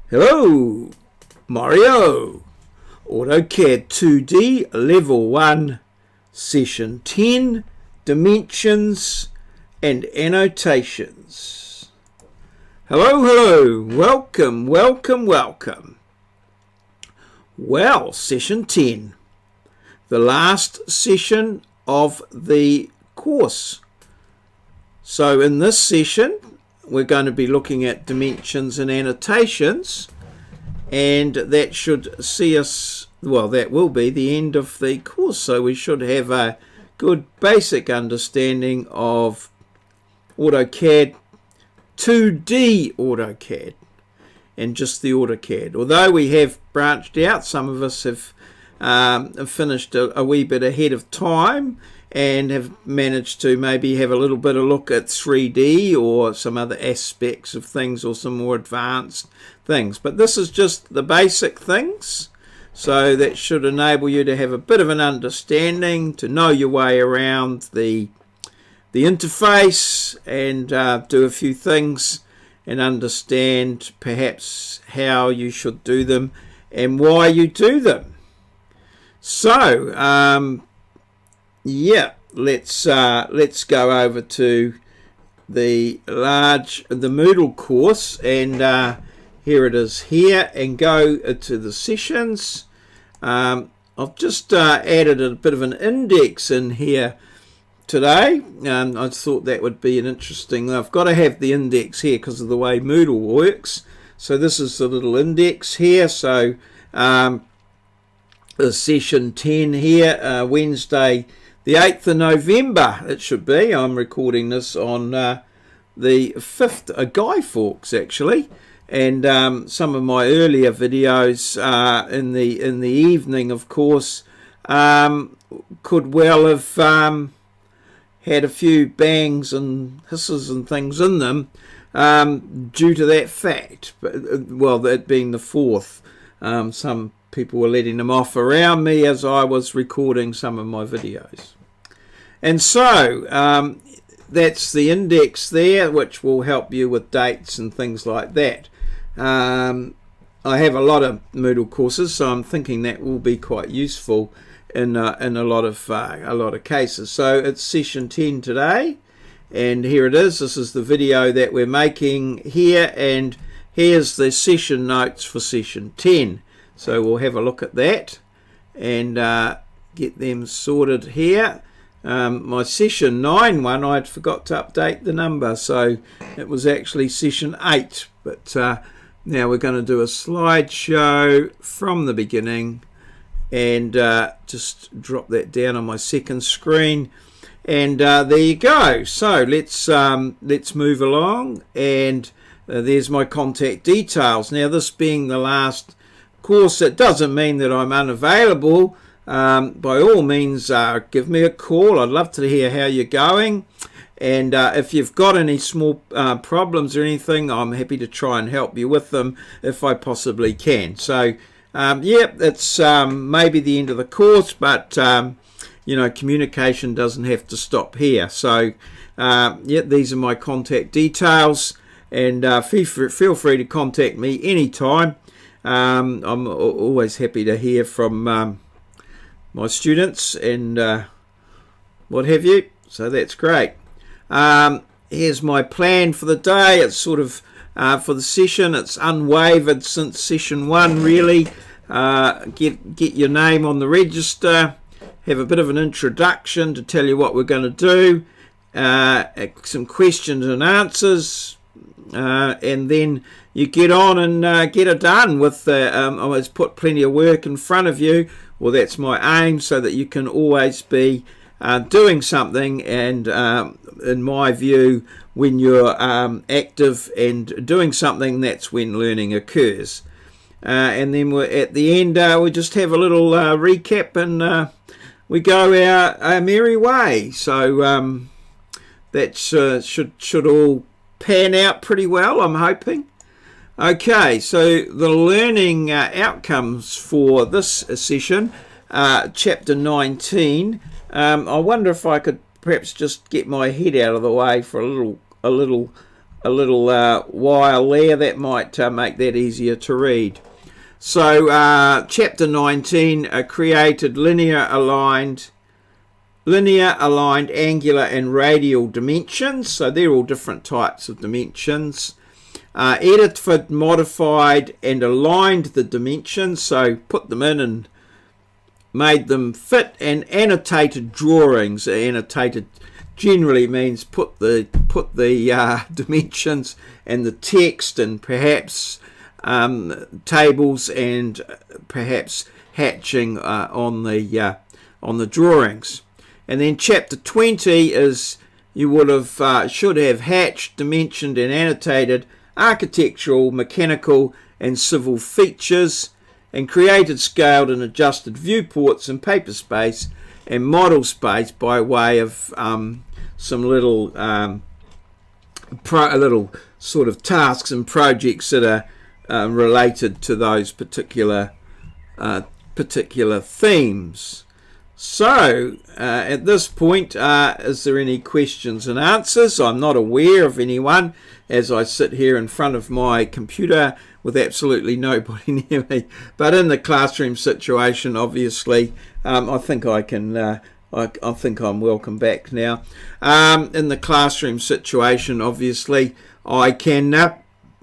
Hello, Maurieo, AutoCAD 2D Level 1, Session 10, Dimensions and Annotations. Hello, welcome. Well, Session 10, the last session of the course. So in this session, we're going to be looking at dimensions and annotations, and that should see us, well, that will be the end of the course. So we should have a good basic understanding of AutoCAD, 2D AutoCAD, and just the AutoCAD. Although we have branched out, some of us have finished a wee bit ahead of time and have managed to maybe have a little bit of look at 3D or some other aspects of things or some more advanced things. But this is just the basic things, so that should enable you to have a bit of an understanding, to know your way around the interface and do a few things and understand perhaps how you should do them and why you do them. So yeah, let's go over to the Moodle course, and here it is here, and go to the sessions. I've just added a bit of an index in here today. I thought that would be an interesting. I've got to have the index here because of the way Moodle works. So this is the little index here. So the session 10 here, Wednesday the 8th of November, it should be. I'm recording this on the 5th, Guy Fawkes actually, and some of my earlier videos in the evening, of course, could well have had a few bangs and hisses and things in them due to that fact. But, well, that being the 4th, some people were letting them off around me as I was recording some of my videos. And so that's the index there, which will help you with dates and things like that. I have a lot of Moodle courses, so I'm thinking that will be quite useful in a lot of cases. So it's session 10 today, and here it is. This is the video that we're making here, and here's the session notes for session 10. So we'll have a look at that and get them sorted here. My session 9 one, I'd forgot to update the number, so it was actually session 8. But now we're going to do a slideshow from the beginning, and just drop that down on my second screen, and there you go. So let's move along, and there's my contact details. Now, this being the last course, it doesn't mean that I'm unavailable. By all means, give me a call. I'd love to hear how you're going, and if you've got any small problems or anything, I'm happy to try and help you with them if I possibly can. So yeah, it's maybe the end of the course, but you know, communication doesn't have to stop here. So yeah, these are my contact details, and feel free to contact me anytime. I'm always happy to hear from my students and what have you, so that's great. Here's my plan for the day. It's sort of for the session, it's unwavered since session 1 really. Get your name on the register, have a bit of an introduction to tell you what we're going to do, some questions and answers, and then you get on and get it done with I always put plenty of work in front of you. Well, that's my aim, so that you can always be doing something, and in my view, when you're active and doing something, that's when learning occurs. And then at the end, we just have a little recap, and we go our merry way. So that should all pan out pretty well, I'm hoping. Okay, so the learning outcomes for this session, chapter 19. I wonder if I could perhaps just get my head out of the way for a little while there, that might make that easier to read. So chapter 19 created linear aligned, angular and radial dimensions. So they're all different types of dimensions. Edited, modified and aligned the dimensions, so put them in and made them fit, and annotated drawings. Annotated generally means put the dimensions and the text and perhaps tables and perhaps hatching on the drawings. And then chapter 20 is you would have should have hatched, dimensioned and annotated architectural, mechanical and civil features, and created, scaled and adjusted viewports in paper space and model space by way of some little sort of tasks and projects that are related to those particular themes. So at this point, is there any questions and answers? I'm not aware of anyone as I sit here in front of my computer with absolutely nobody near me. But in the classroom situation, obviously, I think I can. I think I'm welcome back now. In the classroom situation, obviously, I can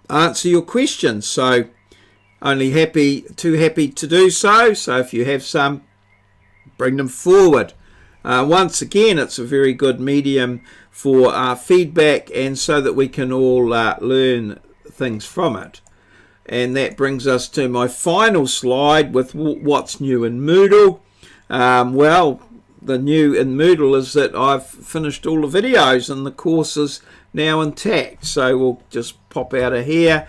answer your questions. So only too happy to do so. So if you have some, bring them forward. Once again, it's a very good medium for feedback, and so that we can all learn things from it. And that brings us to my final slide with what's new in Moodle. Well, the new in Moodle is that I've finished all the videos and the course is now intact. So we'll just pop out of here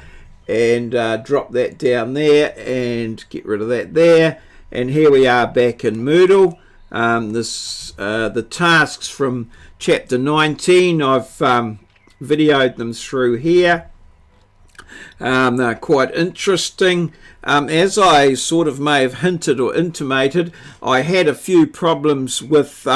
and drop that down there and get rid of that there. And here we are back in Moodle. The tasks from chapter 19, I've videoed them through here. They're quite interesting. As I sort of may have hinted or intimated, I had a few problems with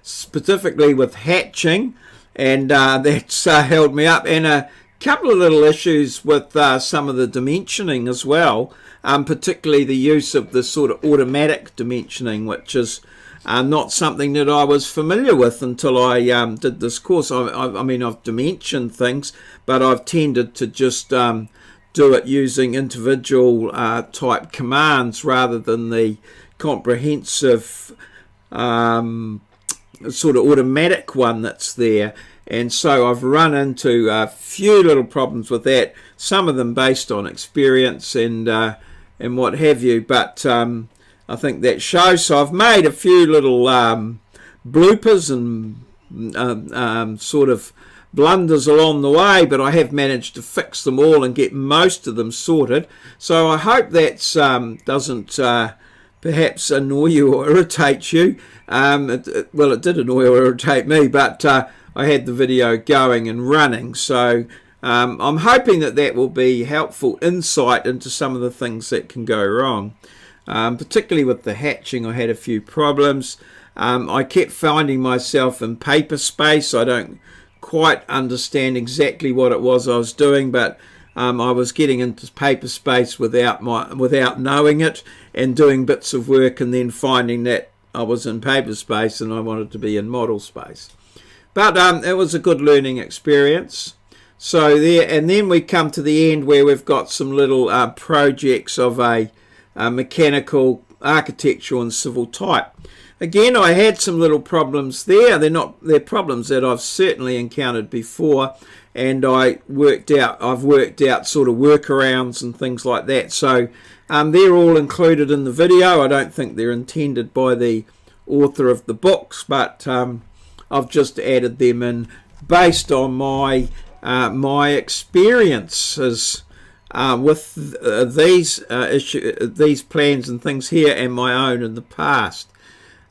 specifically with hatching, and that's held me up, and a couple of little issues with some of the dimensioning as well, particularly the use of the sort of automatic dimensioning, which is not something that I was familiar with until I did this course. I mean, I've dimensioned things, but I've tended to just do it using individual type commands rather than the comprehensive sort of automatic one that's there. And so I've run into a few little problems with that, some of them based on experience and what have you, but I think that shows. So I've made a few little bloopers and sort of blunders along the way, but I have managed to fix them all and get most of them sorted. So I hope that doesn't perhaps annoy you or irritate you. Well, it did annoy or irritate me, but I had the video going and running. So I'm hoping that will be helpful insight into some of the things that can go wrong. Particularly with the hatching, I had a few problems. I kept finding myself in paper space. I don't quite understand exactly what it was I was doing, but I was getting into paper space without knowing it, and doing bits of work and then finding that I was in paper space and I wanted to be in model space. But it was a good learning experience. So there, and then we come to the end where we've got some little projects of a mechanical, architectural and civil type. Again, I had some little problems there. They're problems that I've certainly encountered before, and I've worked out sort of workarounds and things like that. So they're all included in the video. I don't think they're intended by the author of the books, but I've just added them in based on my experiences with these plans and things here, and my own in the past.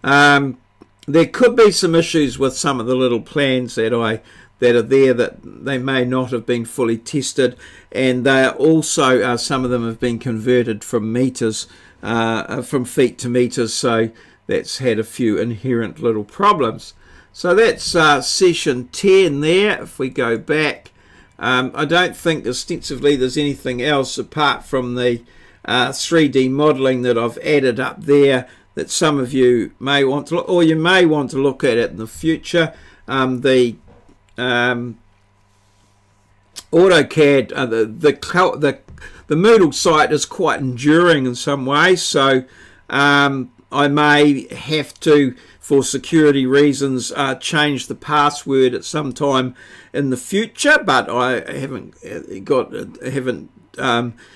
There could be some issues with some of the little plans that are there, that they may not have been fully tested, and they are also some of them have been converted from meters, from feet to meters, so that's had a few inherent little problems. So that's session 10 there. If we go back, I don't think ostensibly there's anything else apart from the 3D modelling that I've added up there that some of you may want to look, or you may want to look at it in the future. The AutoCAD, the Moodle site is quite enduring in some ways, so I may have to, for security reasons, change the password at some time in the future, but I haven't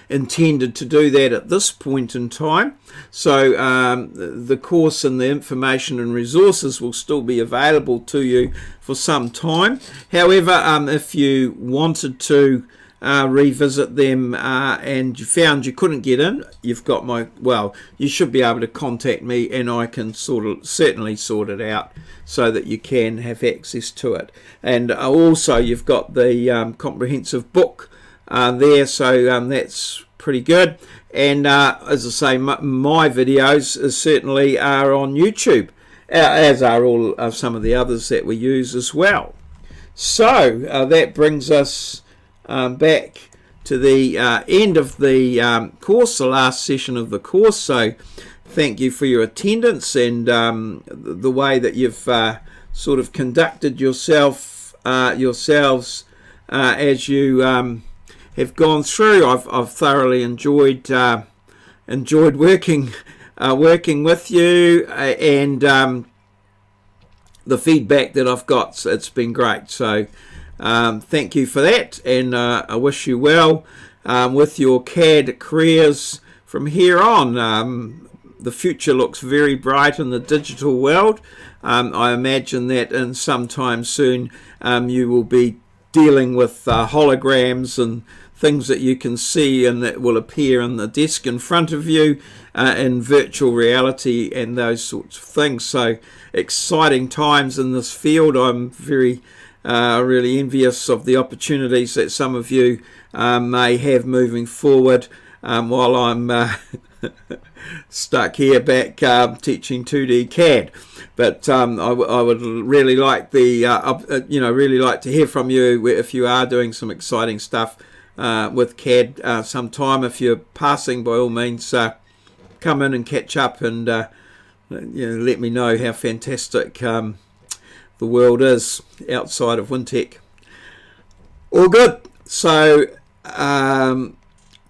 intended to do that at this point in time. So the course and the information and resources will still be available to you for some time. However, if you wanted to revisit them and you found you couldn't get in, you've got you should be able to contact me and I can certainly sort it out so that you can have access to it. And also you've got the comprehensive book there, so that's pretty good. And as I say, my videos certainly are on YouTube, as are all some of the others that we use as well. So that brings us back to the end of the course, the last session of the course. So thank you for your attendance and the way that you've sort of conducted yourselves as you have gone through. I've thoroughly enjoyed working with you, and the feedback that I've got, it's been great. So thank you for that, and I wish you well with your CAD careers from here on. The future looks very bright in the digital world. I imagine that in some time soon you will be dealing with holograms and things that you can see and that will appear on the desk in front of you in virtual reality and those sorts of things. So exciting times in this field. I'm very really envious of the opportunities that some of you may have moving forward, while I'm stuck here back teaching 2D CAD. But I would really like really like to hear from you if you are doing some exciting stuff with CAD sometime. If you're passing, by all means, come in and catch up and let me know how fantastic the world is outside of Wintec. All good. So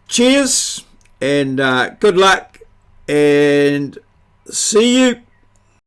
cheers and good luck, and see you